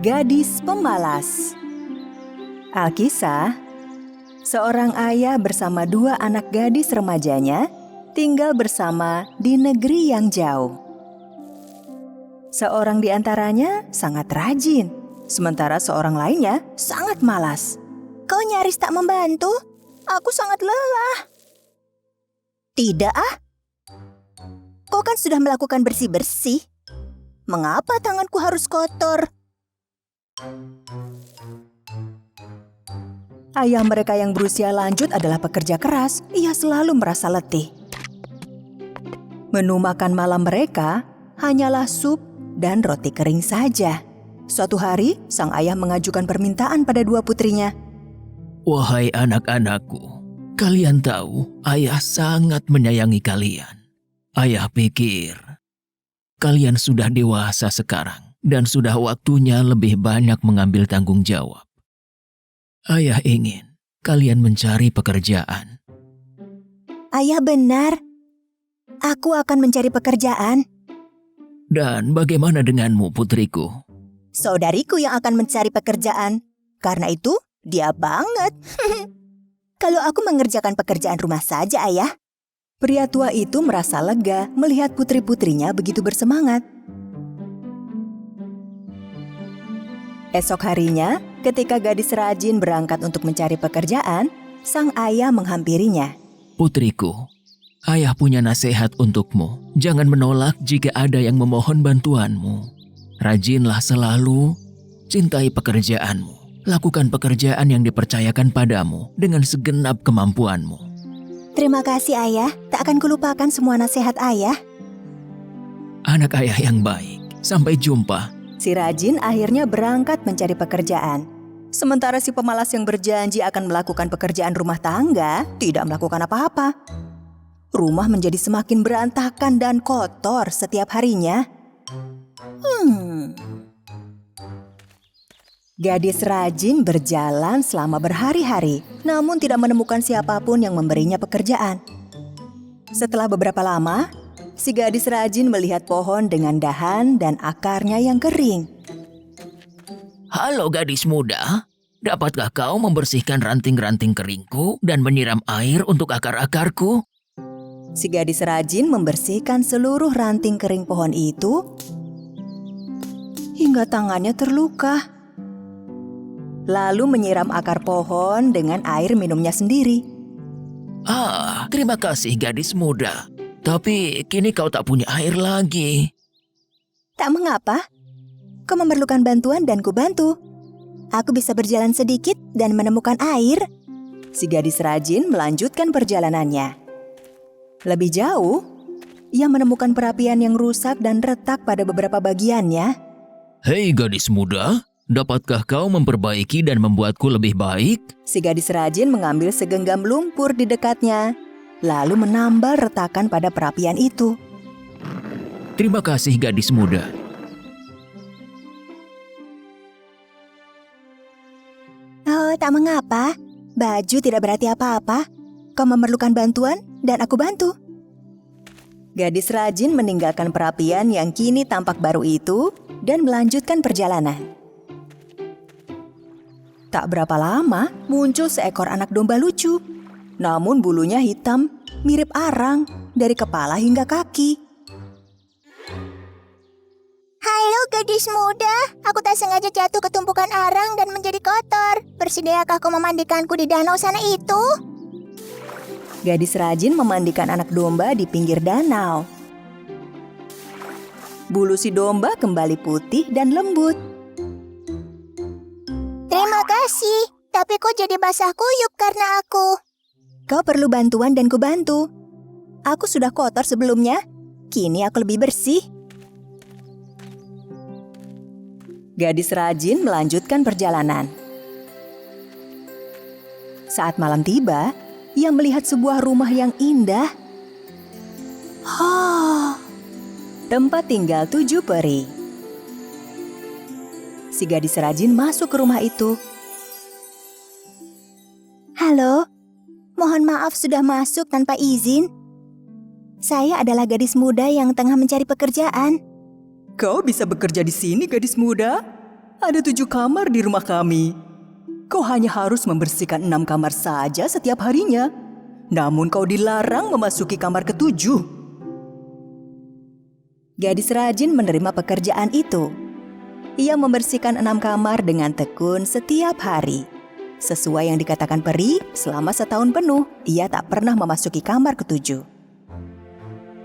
Gadis Pemalas. Alkisah, seorang ayah bersama dua anak gadis remajanya tinggal bersama di negeri yang jauh. Seorang di antaranya sangat rajin, sementara seorang lainnya sangat malas. Kau nyaris tak membantu? Aku sangat lelah. Tidak ah. Kau kan sudah melakukan bersih-bersih. Mengapa tanganku harus kotor? Ayah mereka yang berusia lanjut adalah pekerja keras. Ia selalu merasa letih. Menu makan malam mereka hanyalah sup dan roti kering saja. Suatu hari, sang ayah mengajukan permintaan pada dua putrinya. Wahai anak-anakku, kalian tahu ayah sangat menyayangi kalian. Ayah pikir kalian sudah dewasa sekarang dan sudah waktunya lebih banyak mengambil tanggung jawab. Ayah ingin kalian mencari pekerjaan. Ayah benar. Aku akan mencari pekerjaan. Dan bagaimana denganmu, putriku? Saudariku yang akan mencari pekerjaan. Karena itu, dia banget. Kalau aku mengerjakan pekerjaan rumah saja, ayah. Pria tua itu merasa lega melihat putri-putrinya begitu bersemangat. Esok harinya, ketika gadis rajin berangkat untuk mencari pekerjaan, sang ayah menghampirinya. Putriku, ayah punya nasihat untukmu. Jangan menolak jika ada yang memohon bantuanmu. Rajinlah selalu, cintai pekerjaanmu. Lakukan pekerjaan yang dipercayakan padamu dengan segenap kemampuanmu. Terima kasih ayah, tak akan kulupakan semua nasihat ayah. Anak ayah yang baik, sampai jumpa. Si rajin akhirnya berangkat mencari pekerjaan. Sementara si pemalas yang berjanji akan melakukan pekerjaan rumah tangga tidak melakukan apa-apa. Rumah menjadi semakin berantakan dan kotor setiap harinya. Gadis rajin berjalan selama berhari-hari, namun tidak menemukan siapapun yang memberinya pekerjaan. Setelah beberapa lama, si gadis rajin melihat pohon dengan dahan dan akarnya yang kering. Halo gadis muda, dapatkah kau membersihkan ranting-ranting keringku dan menyiram air untuk akar-akarku? Si gadis rajin membersihkan seluruh ranting kering pohon itu hingga tangannya terluka. Lalu menyiram akar pohon dengan air minumnya sendiri. Terima kasih gadis muda. Tapi kini kau tak punya air lagi. Tak mengapa. Kau memerlukan bantuan dan kubantu. Aku bisa berjalan sedikit dan menemukan air. Si gadis rajin melanjutkan perjalanannya. Lebih jauh, ia menemukan perapian yang rusak dan retak pada beberapa bagiannya. Hei gadis muda, dapatkah kau memperbaiki dan membuatku lebih baik? Si gadis rajin mengambil segenggam lumpur di dekatnya, lalu menambal retakan pada perapian itu. Terima kasih gadis muda. Oh, tak mengapa. Baju tidak berarti apa-apa. Kau memerlukan bantuan dan aku bantu. Gadis rajin meninggalkan perapian yang kini tampak baru itu dan melanjutkan perjalanan. Tak berapa lama, muncul seekor anak domba lucu. Namun bulunya hitam, mirip arang, dari kepala hingga kaki. Halo gadis muda, aku tak sengaja jatuh ke tumpukan arang dan menjadi kotor. Bersediakah kau memandikanku di danau sana itu? Gadis rajin memandikan anak domba di pinggir danau. Bulu si domba kembali putih dan lembut. Terima kasih, tapi kau jadi basah kuyup karena aku. Kau perlu bantuan dan kubantu. Aku sudah kotor sebelumnya, kini aku lebih bersih. Gadis rajin melanjutkan perjalanan. Saat malam tiba, ia melihat sebuah rumah yang indah. Tempat tinggal 7 peri. Si gadis rajin masuk ke rumah itu. Halo, mohon maaf sudah masuk tanpa izin. Saya adalah gadis muda yang tengah mencari pekerjaan. Kau bisa bekerja di sini, gadis muda? ada 7 kamar di rumah kami. Kau hanya harus membersihkan 6 kamar saja setiap harinya. Namun kau dilarang memasuki kamar ke-7. Gadis rajin menerima pekerjaan itu. Ia membersihkan 6 kamar dengan tekun setiap hari. Sesuai yang dikatakan peri, selama setahun penuh, ia tak pernah memasuki kamar ke-7.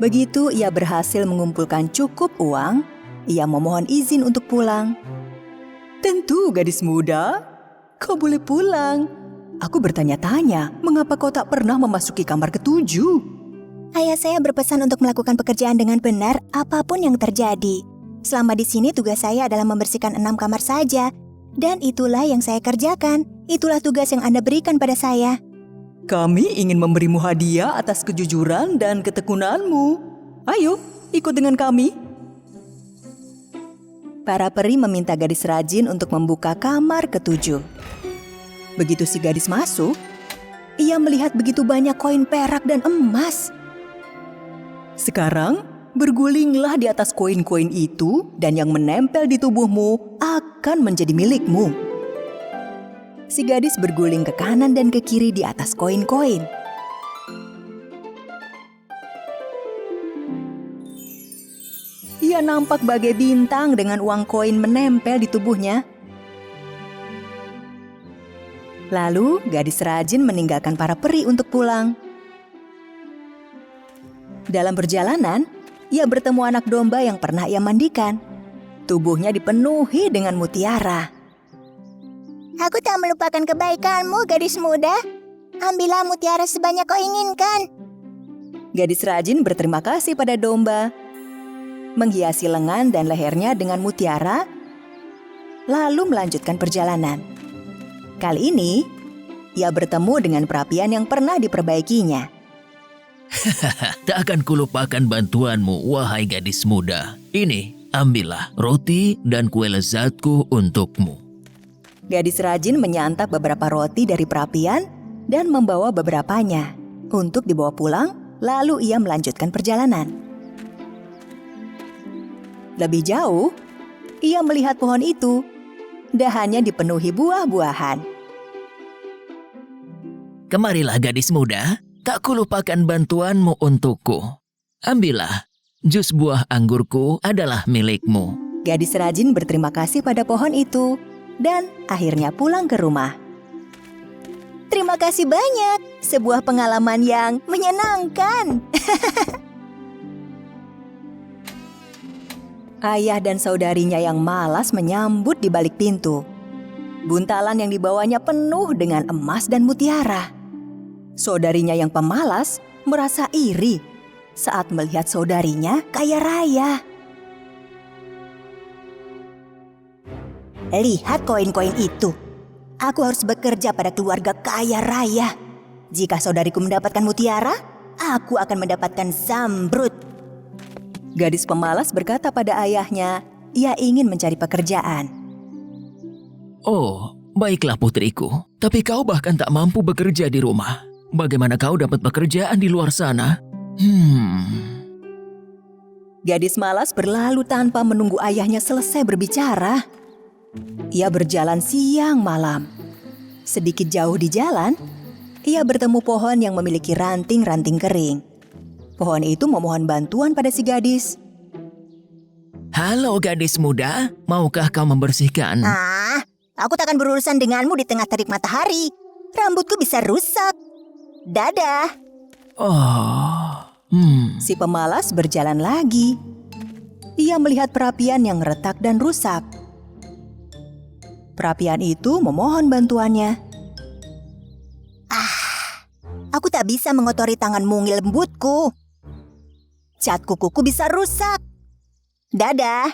Begitu ia berhasil mengumpulkan cukup uang, ia memohon izin untuk pulang. Tentu, gadis muda, kau boleh pulang. Aku bertanya-tanya, mengapa kau tak pernah memasuki kamar ke-7? Ayah saya berpesan untuk melakukan pekerjaan dengan benar apapun yang terjadi. Selama di sini tugas saya adalah membersihkan 6 kamar saja. Dan itulah yang saya kerjakan. Itulah tugas yang Anda berikan pada saya. Kami ingin memberimu hadiah atas kejujuran dan ketekunanmu. Ayo, ikut dengan kami. Para peri meminta gadis rajin untuk membuka kamar ke-7. Begitu si gadis masuk, ia melihat begitu banyak koin perak dan emas. Sekarang, bergulinglah di atas koin-koin itu dan yang menempel di tubuhmu akan menjadi milikmu. Si gadis berguling ke kanan dan ke kiri di atas koin-koin. Ia nampak bagai bintang dengan uang koin menempel di tubuhnya. Lalu, gadis rajin meninggalkan para peri untuk pulang. Dalam perjalanan, ia bertemu anak domba yang pernah ia mandikan. Tubuhnya dipenuhi dengan mutiara. Aku tak melupakan kebaikanmu, gadis muda. Ambillah mutiara sebanyak kau inginkan. Gadis rajin berterima kasih pada domba, menghiasi lengan dan lehernya dengan mutiara, lalu melanjutkan perjalanan. Kali ini, ia bertemu dengan perapian yang pernah diperbaikinya. Tak akan kulupakan bantuanmu, wahai gadis muda. Ini, ambillah roti dan kue lezatku untukmu. Gadis rajin menyantap beberapa roti dari perapian dan membawa beberapanya untuk dibawa pulang, lalu ia melanjutkan perjalanan. Lebih jauh, ia melihat pohon itu. Dahannya dipenuhi buah-buahan. Kemarilah gadis muda, tak kulupakan bantuanmu untukku. Ambillah, jus buah anggurku adalah milikmu. Gadis rajin berterima kasih pada pohon itu dan akhirnya pulang ke rumah. Terima kasih banyak. Sebuah pengalaman yang menyenangkan. Ayah dan saudarinya yang malas menyambut di balik pintu. Buntalan yang dibawanya penuh dengan emas dan mutiara. Saudarinya yang pemalas merasa iri saat melihat saudarinya kaya raya. Lihat koin-koin itu. Aku harus bekerja pada keluarga kaya raya. Jika saudariku mendapatkan mutiara, aku akan mendapatkan zamrud. Gadis pemalas berkata pada ayahnya, ia ingin mencari pekerjaan. Oh, baiklah putriku. Tapi kau bahkan tak mampu bekerja di rumah. Bagaimana kau dapat pekerjaan di luar sana? Gadis malas berlalu tanpa menunggu ayahnya selesai berbicara. Ia berjalan siang malam. Sedikit jauh di jalan, ia bertemu pohon yang memiliki ranting-ranting kering. Pohon itu memohon bantuan pada si gadis. Halo gadis muda, maukah kau membersihkan? Aku tak akan berurusan denganmu di tengah terik matahari. Rambutku bisa rusak. Dadah. Si pemalas berjalan lagi. Ia melihat perapian yang retak dan rusak. Perapian itu memohon bantuannya. Aku tak bisa mengotori tangan mungil lembutku. Cat kukuku bisa rusak. Dadah.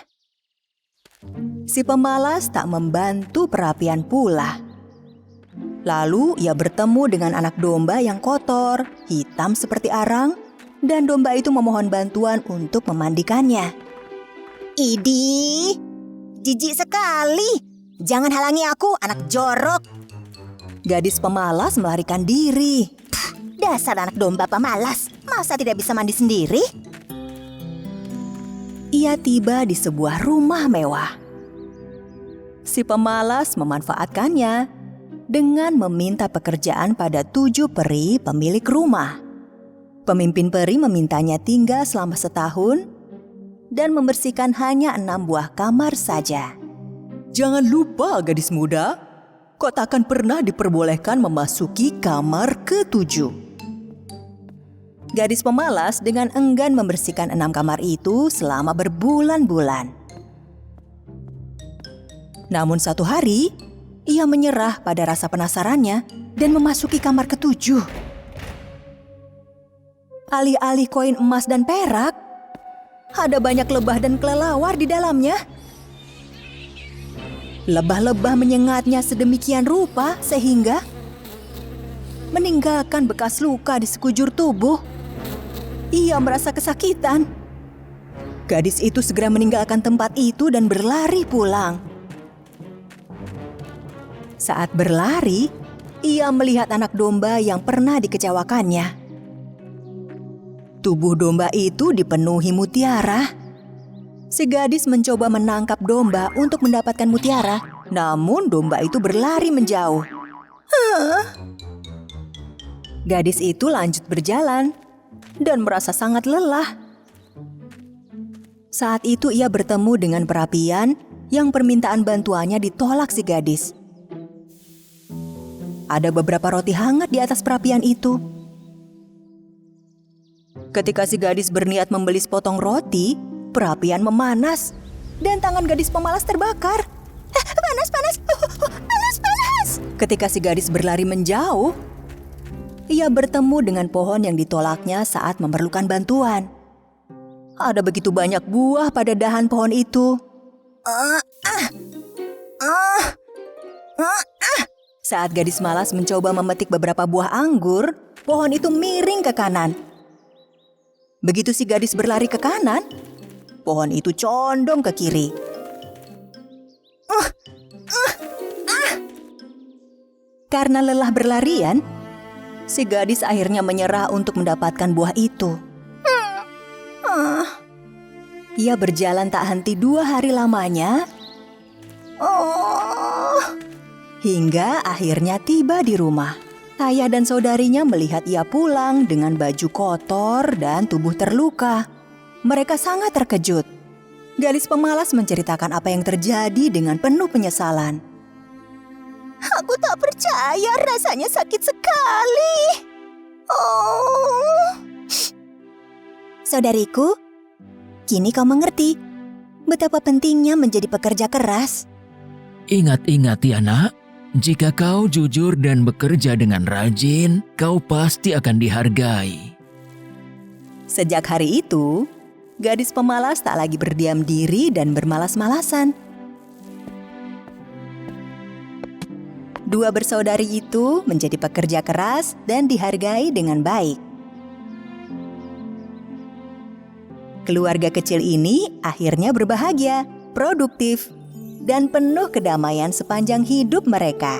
Si pemalas tak membantu perapian pula. Lalu ia bertemu dengan anak domba yang kotor, hitam seperti arang, dan domba itu memohon bantuan untuk memandikannya. Idih, jijik sekali. Jangan halangi aku, anak jorok. Gadis pemalas melarikan diri. Dasar anak domba pemalas, masa tidak bisa mandi sendiri? Ia tiba di sebuah rumah mewah. Si pemalas memanfaatkannya dengan meminta pekerjaan pada 7 peri pemilik rumah. Pemimpin peri memintanya tinggal selama setahun dan membersihkan hanya 6 buah kamar saja. Jangan lupa gadis muda, kau takkan pernah diperbolehkan memasuki kamar ke-7. Gadis pemalas dengan enggan membersihkan 6 kamar itu selama berbulan-bulan. Namun satu hari, ia menyerah pada rasa penasarannya dan memasuki kamar ke-7. Alih-alih koin emas dan perak, ada banyak lebah dan kelelawar di dalamnya. Lebah-lebah menyengatnya sedemikian rupa sehingga meninggalkan bekas luka di sekujur tubuh. Ia merasa kesakitan. Gadis itu segera meninggalkan tempat itu dan berlari pulang. Saat berlari, ia melihat anak domba yang pernah dikecewakannya. Tubuh domba itu dipenuhi mutiara. Si gadis mencoba menangkap domba untuk mendapatkan mutiara, namun domba itu berlari menjauh. Gadis itu lanjut berjalan dan merasa sangat lelah. Saat itu ia bertemu dengan perapian yang permintaan bantuannya ditolak si gadis. Ada beberapa roti hangat di atas perapian itu. Ketika si gadis berniat membeli sepotong roti, perapian memanas dan tangan gadis pemalas terbakar. Panas, panas, panas, panas. Ketika si gadis berlari menjauh, ia bertemu dengan pohon yang ditolaknya saat memerlukan bantuan. Ada begitu banyak buah pada dahan pohon itu. Saat gadis malas mencoba memetik beberapa buah anggur, pohon itu miring ke kanan. Begitu si gadis berlari ke kanan, pohon itu condong ke kiri. Karena lelah berlarian, si gadis akhirnya menyerah untuk mendapatkan buah itu. Ia berjalan tak henti 2 hari lamanya, hingga akhirnya tiba di rumah. Ayah dan saudarinya melihat ia pulang dengan baju kotor dan tubuh terluka. Mereka sangat terkejut. Gadis pemalas menceritakan apa yang terjadi dengan penuh penyesalan. Aku tak percaya, rasanya sakit sekali. Saudariku, kini kau mengerti betapa pentingnya menjadi pekerja keras. Ingat-ingat ya nak, jika kau jujur dan bekerja dengan rajin, kau pasti akan dihargai. Sejak hari itu, gadis pemalas tak lagi berdiam diri dan bermalas-malasan. 2 bersaudari itu menjadi pekerja keras dan dihargai dengan baik. Keluarga kecil ini akhirnya berbahagia, produktif, dan penuh kedamaian sepanjang hidup mereka.